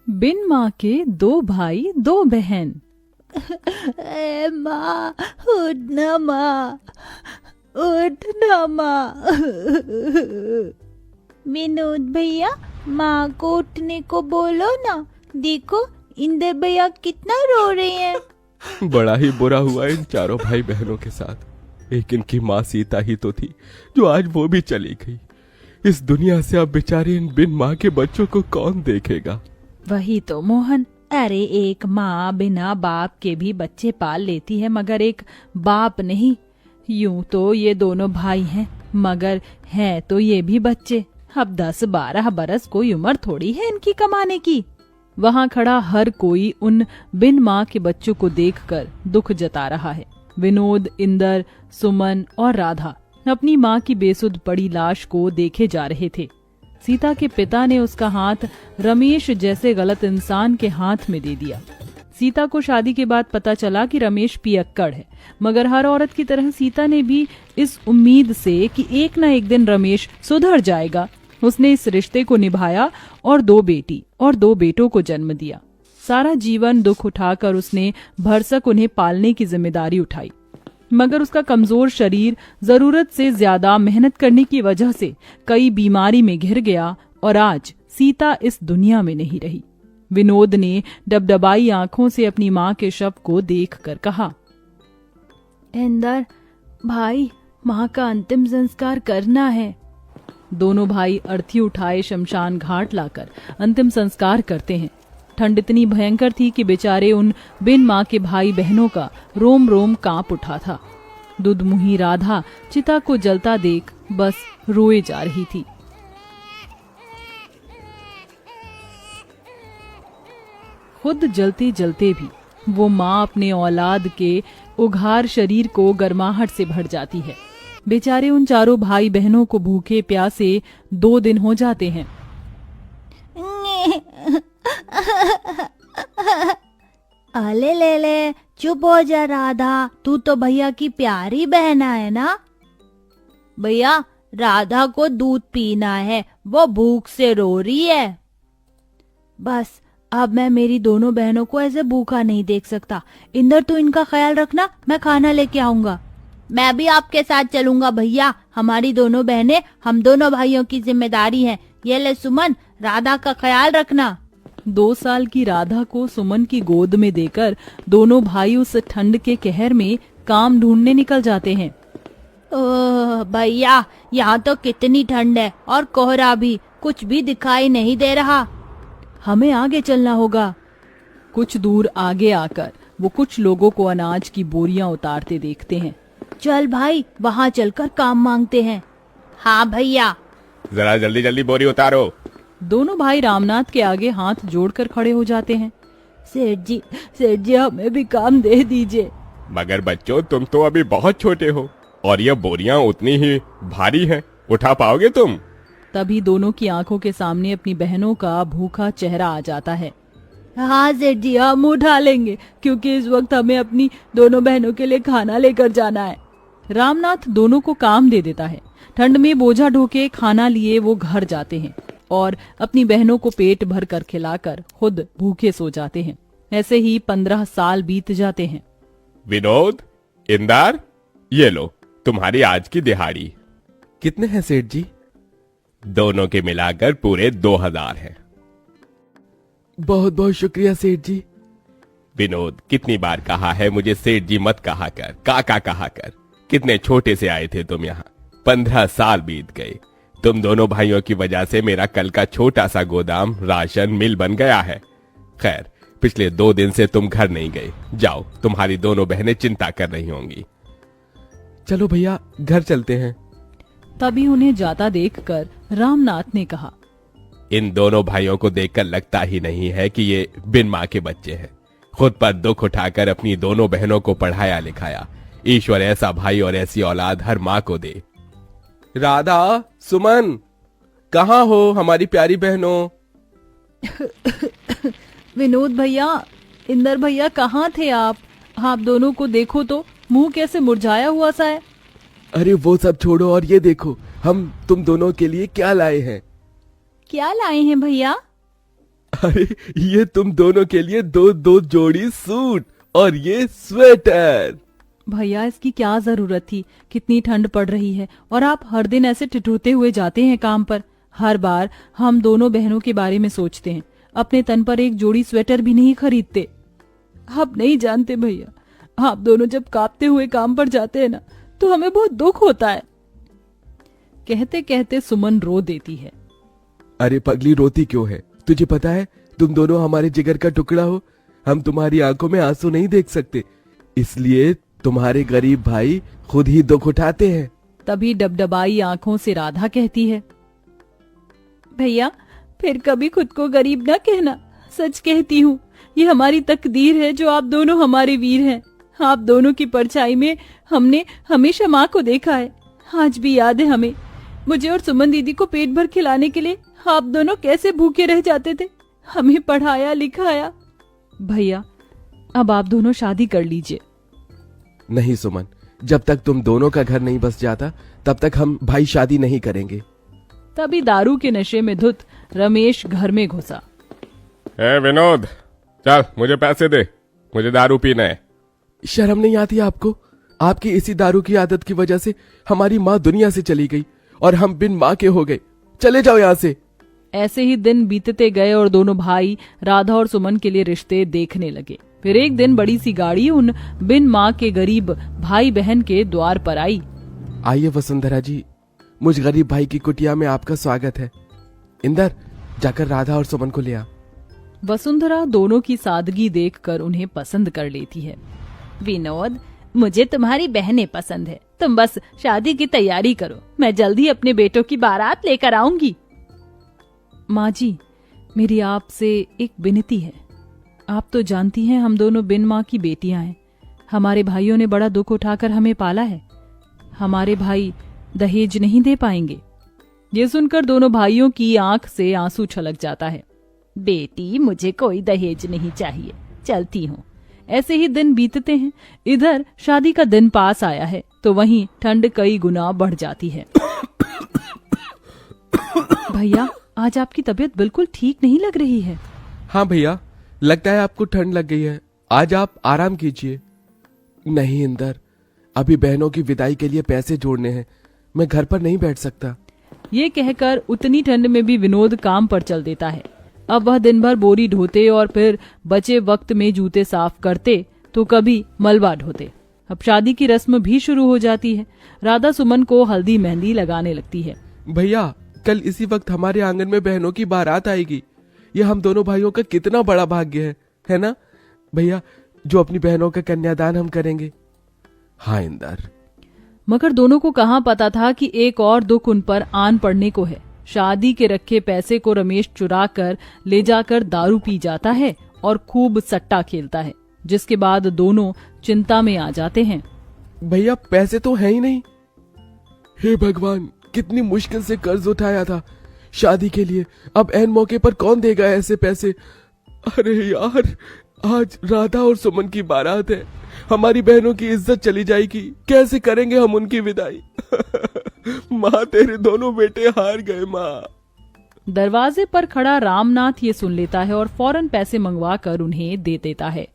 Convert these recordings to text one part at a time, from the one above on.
बिन माँ के दो भाई दो बहन। ए माँ, उठना माँ, उठना माँ। विनोद भैया, माँ को उठने को बोलो ना। देखो इंदर भैया कितना रो रहे हैं। बड़ा ही बुरा हुआ इन चारों भाई बहनों के साथ। एक इनकी माँ सीता ही तो थी जो आज वो भी चली गई। इस दुनिया से अब बेचारे इन बिन माँ के बच्चों को कौन देखेगा। वही तो मोहन, अरे एक माँ बिना बाप के भी बच्चे पाल लेती है, मगर एक बाप नहीं। यूं तो ये दोनों भाई हैं, मगर हैं तो ये भी बच्चे। अब 10-12 बरस कोई उम्र थोड़ी है इनकी कमाने की। वहाँ खड़ा हर कोई उन बिन माँ के बच्चों को देखकर दुख जता रहा है। विनोद, इंदर, सुमन और राधा अपनी माँ की बेसुध पड़ी लाश को देखे जा रहे थे। सीता के पिता ने उसका हाथ रमेश जैसे गलत इंसान के हाथ में दे दिया। सीता को शादी के बाद पता चला कि रमेश पियक्कड़ है, मगर हर औरत की तरह सीता ने भी इस उम्मीद से कि एक न एक दिन रमेश सुधर जाएगा, उसने इस रिश्ते को निभाया और 2 बेटी और 2 बेटों को जन्म दिया। सारा जीवन दुख उठाकर उसने भरसक उन्हें पालने की जिम्मेदारी उठाई, मगर उसका कमजोर शरीर जरूरत से ज्यादा मेहनत करने की वजह से कई बीमारी में घिर गया और आज सीता इस दुनिया में नहीं रही। विनोद ने डबडबाई आंखों से अपनी माँ के शव को देखकर कहा, इंदर भाई, माँ का अंतिम संस्कार करना है। दोनों भाई अर्थी उठाए शमशान घाट लाकर अंतिम संस्कार करते हैं। ठंड इतनी भयंकर थी कि बेचारे उन बिन माँ के भाई बहनों का रोम रोम कांप उठा था। दुधमुही राधा चिता को जलता देख बस रोए जा रही थी। खुद जलते जलते भी वो माँ अपने औलाद के उघार शरीर को गर्माहट से भर जाती है। बेचारे उन चारों भाई बहनों को भूखे प्यासे 2 दिन हो जाते हैं। अले ले ले, चुप हो जा राधा, तू तो भैया की प्यारी बहन है ना। भैया, राधा को दूध पीना है, वो भूख से रो रही है। बस अब मैं मेरी दोनों बहनों को ऐसे भूखा नहीं देख सकता। इंदर, तू इनका ख्याल रखना, मैं खाना लेके आऊंगा। मैं भी आपके साथ चलूंगा भैया, हमारी दोनों बहनें हम दोनों भाइयों की जिम्मेदारी है। ये ले सुमन, राधा का ख्याल रखना। 2 साल की राधा को सुमन की गोद में देकर दोनों भाई उस ठंड के कहर में काम ढूंढने निकल जाते हैं। ओह भैया, यहाँ तो कितनी ठंड है और कोहरा भी, कुछ भी दिखाई नहीं दे रहा। हमें आगे चलना होगा। कुछ दूर आगे आकर वो कुछ लोगों को अनाज की बोरियां उतारते देखते हैं। चल भाई, वहाँ चलकर काम मांगते हैं। हाँ भैया। जरा जल्दी जल्दी बोरी उतारो। दोनों भाई रामनाथ के आगे हाथ जोड़कर खड़े हो जाते हैं। सेठ जी हमें भी काम दे दीजिए। मगर बच्चों, तुम तो अभी बहुत छोटे हो और ये बोरियां उतनी ही भारी हैं, उठा पाओगे तुम? तभी दोनों की आंखों के सामने अपनी बहनों का भूखा चेहरा आ जाता है। हाँ सेठ जी, हम उठा लेंगे, क्योंकि इस वक्त हमें अपनी दोनों बहनों के लिए खाना लेकर जाना है। रामनाथ दोनों को काम दे देता है। ठंड में बोझा ढोके खाना लिए वो घर जाते हैं और अपनी बहनों को पेट भर कर खिलाकर खुद भूखे सो जाते हैं। ऐसे ही 15 साल बीत जाते हैं। विनोद, इंदर, ये लो तुम्हारी आज की दिहाड़ी। कितने हैं सेठ जी? दोनों के मिलाकर पूरे 2000 हैं। बहुत बहुत शुक्रिया सेठ जी। विनोद, कितनी बार कहा है मुझे सेठ जी मत कहा कर, काका कहा कर। कितने छोटे से आए थे तुम यहाँ, 15 साल बीत गए। तुम दोनों भाइयों की वजह से मेरा कल का छोटा सा गोदाम राशन मिल बन गया है। खैर, पिछले 2 दिन से तुम घर नहीं गए। जाओ, तुम्हारी दोनों बहनें चिंता कर रही होंगी। चलो भैया, घर चलते हैं। तभी उन्हें जाता देखकर रामनाथ ने कहा, इन दोनों भाइयों को देखकर लगता ही नहीं है कि ये बिन माँ के बच्चे हैं। खुद पर दुख उठाकर अपनी दोनों बहनों को पढ़ाया लिखाया। ईश्वर ऐसा भाई और ऐसी औलाद हर माँ को दे। राधा, सुमन, कहाँ हो हमारी प्यारी बहनों? विनोद भैया, इंदर भैया, कहाँ थे आप? आप दोनों को देखो तो, मुंह कैसे मुरझाया हुआ सा है। अरे वो सब छोड़ो और ये देखो, हम तुम दोनों के लिए क्या लाए हैं। क्या लाए हैं भैया? अरे ये तुम दोनों के लिए दो दो जोड़ी सूट और ये स्वेटर। भैया इसकी क्या जरूरत थी, कितनी ठंड पड़ रही है और आप हर दिन ऐसे ठिठुरते हुए जाते हैं काम पर। हर बार हम दोनों बहनों के बारे में सोचते हैं, अपने तन पर एक जोड़ी स्वेटर भी नहीं खरीदते। आप नहीं जानते भैया, आप दोनों जब कांपते हुए काम पर जाते हैं ना तो हमें बहुत दुख होता है। कहते कहते सुमन रो देती है। अरे पगली रोती क्यों है? तुझे पता है तुम दोनों हमारे जिगर का टुकड़ा हो। हम तुम्हारी आंखों में आंसू नहीं देख सकते, इसलिए तुम्हारे गरीब भाई खुद ही दुख उठाते हैं। तभी डबडबाई आंखों से राधा कहती है, भैया फिर कभी खुद को गरीब न कहना, सच कहती हूँ ये हमारी तकदीर है जो आप दोनों हमारे वीर हैं। आप दोनों की परछाई में हमने हमेशा माँ को देखा है। आज भी याद है हमें, मुझे और सुमन दीदी को पेट भर खिलाने के लिए आप दोनों कैसे भूखे रह जाते थे, हमें पढ़ाया लिखाया। भैया अब आप दोनों शादी कर लीजिए। नहीं सुमन, जब तक तुम दोनों का घर नहीं बस जाता तब तक हम भाई शादी नहीं करेंगे। तभी दारू के नशे में धुत रमेश घर में घुसा। विनोद चल मुझे पैसे दे, मुझे दारू पीना है। शर्म नहीं आती आपको? आपकी इसी दारू की आदत की वजह से हमारी माँ दुनिया से चली गई और हम बिन माँ के हो गए। चले जाओ यहाँ से। ऐसे ही दिन बीतते गए और दोनों भाई राधा और सुमन के लिए रिश्ते देखने लगे। फिर एक दिन बड़ी सी गाड़ी उन बिन माँ के गरीब भाई बहन के द्वार पर आई। आइए वसुंधरा जी, मुझ गरीब भाई की कुटिया में आपका स्वागत है। इंदर जाकर राधा और सुमन को ले आ। वसुंधरा दोनों की सादगी देखकर उन्हें पसंद कर लेती है। विनोद मुझे तुम्हारी बहनें पसंद है, तुम बस शादी की तैयारी करो, मैं जल्दी अपने बेटों की बारात लेकर आऊंगी। माँ जी मेरी आपसे एक विनती है। आप तो जानती हैं हम दोनों बिन माँ की बेटियां हैं। हमारे भाइयों ने बड़ा दुख उठाकर हमें पाला है। हमारे भाई दहेज नहीं दे पाएंगे। ये सुनकर दोनों भाइयों की आंख से आंसू छलक जाता है। बेटी मुझे कोई दहेज नहीं चाहिए, चलती हूँ। ऐसे ही दिन बीतते हैं। इधर शादी का दिन पास आया है तो वहीं ठंड कई गुना बढ़ जाती है। भैया आज आपकी तबीयत बिल्कुल ठीक नहीं लग रही है। हाँ भैया, लगता है आपको ठंड लग गई है, आज आप आराम कीजिए। नहीं इंदर, अभी बहनों की विदाई के लिए पैसे जोड़ने हैं, मैं घर पर नहीं बैठ सकता। ये कहकर उतनी ठंड में भी विनोद काम पर चल देता है। अब वह दिन भर बोरी ढोते और फिर बचे वक्त में जूते साफ करते तो कभी मलबा ढोते। अब शादी की रस्म भी शुरू हो जाती है। राधा सुमन को हल्दी मेहंदी लगाने लगती है। भैया कल इसी वक्त हमारे आंगन में बहनों की बारात आएगी। ये हम दोनों भाइयों का कितना बड़ा भाग्य है ना भैया, जो अपनी बहनों का कन्यादान हम करेंगे। हाँ इंदर। मगर दोनों को कहाँ पता था कि एक और दुख उन पर आन पड़ने को है। शादी के रखे पैसे को रमेश चुरा कर ले जाकर दारू पी जाता है और खूब सट्टा खेलता है, जिसके बाद दोनों चिंता में आ जाते हैं। भैया पैसे तो है ही नहीं। हे भगवान, कितनी मुश्किल से कर्ज उठाया था शादी के लिए, अब ऐन मौके पर कौन देगा ऐसे पैसे। अरे यार, आज राधा और सुमन की बारात है, हमारी बहनों की इज्जत चली जाएगी, कैसे करेंगे हम उनकी विदाई। माँ तेरे दोनों बेटे हार गए माँ। दरवाजे पर खड़ा रामनाथ ये सुन लेता है और फौरन पैसे मंगवा कर उन्हें दे देता है।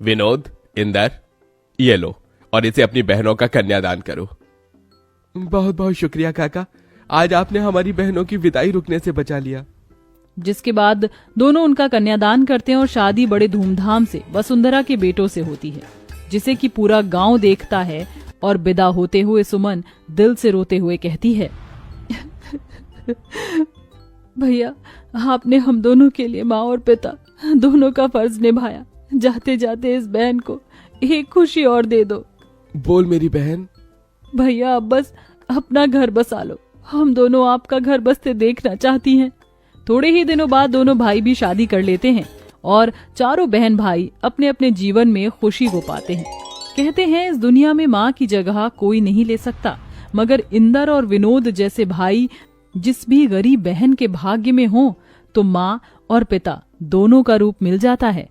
विनोद, इंदर, ये लो और इसे अपनी बहनों का कन्यादान करो। बहुत बहुत शुक्रिया काका, आज आपने हमारी बहनों की विदाई रुकने से बचा लिया। जिसके बाद दोनों उनका कन्यादान करते हैं और शादी बड़े धूमधाम से वसुंधरा के बेटों से होती है, जिसे कि पूरा गांव देखता है। और विदा होते हुए सुमन दिल से रोते हुए कहती है, भैया आपने हम दोनों के लिए माँ और पिता दोनों का फर्ज निभाया। जाते जाते इस बहन को एक खुशी और दे दो। बोल मेरी बहन। भैया अब बस अपना घर बसा लो, हम दोनों आपका घर बसते देखना चाहती हैं। थोड़े ही दिनों बाद दोनों भाई भी शादी कर लेते हैं और चारों बहन भाई अपने अपने जीवन में खुशी को पाते हैं। कहते हैं इस दुनिया में माँ की जगह कोई नहीं ले सकता, मगर इंदर और विनोद जैसे भाई जिस भी गरीब बहन के भाग्य में हो तो माँ और पिता दोनों का रूप मिल जाता है।